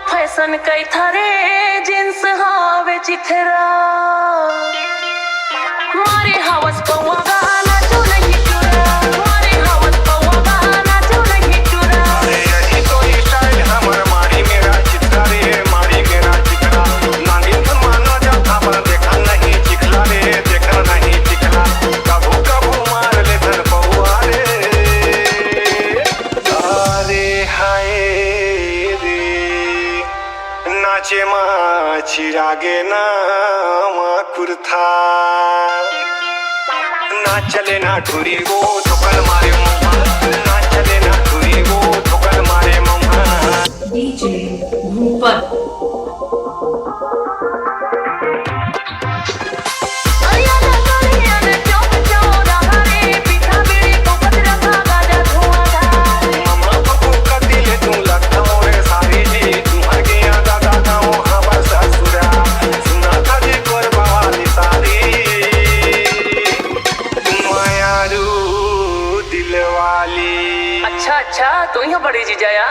Fashion कई थारे jeans हावे चिथरा मारे हवस पौवा गाना जो नहीं चुरा मारे हवस पौवा गाना जो नहीं चुरा अरे यही तो स्टाइल हमर मारी मेरा चित्रा रे मारी मेरा चित्रा नानी तो मानो जाता पर देखा नहीं चिखला रे देखा नहीं चिखला कबू कबू मार ले धर पौवा रे अरे हाय रे नाचे माँ चिरागे ना माँ कुर्था ना चले ना ठुरी वो ठोकर मारे मुँह ना चले ना ठुरी वो ठोकर मारे मुँह डीजे भूपत मामा बाबू का दिल तू लगता मोरे सारी जी तुम्हारे आगा गागा वहाँ बस ससुरा सुना था जी कोरबा वाली सारी मायारू दिल वाली। अच्छा अच्छा तू ही बड़ी जीजाया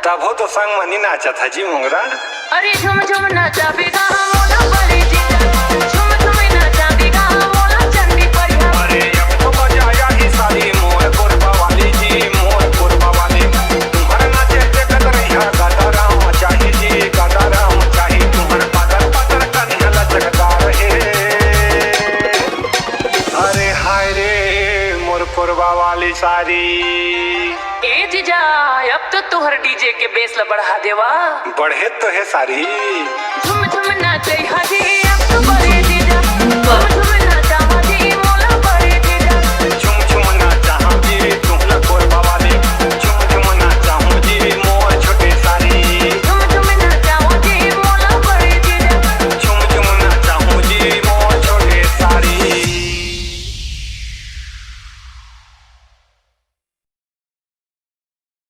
तब हो तो संग मनी नाचा था जी मुंगरा। अरे झुम झुम नाचा बिगा मोला बड़ी जीजा झुम झुम नाचा बिगा मोला चंडी परिया अरे अब तो बजाया ही सारी मोर कोरबा वाली जी मोर कोरबा वाली तुम्हारे नाचे देखत रहिया गाता राम चाही जी गाता राम चाही तुम्हारे पादर पादर कन्या लचकता रहे। अरे हाय रे मोर कोरबा वाली सारी ए जीजा अब तो तुहर डीजे के बेस ला बढ़ा देवा बढ़े तो है सारी झुम झुम नाचे हजी अब तो बड़े जीजा झुम झुम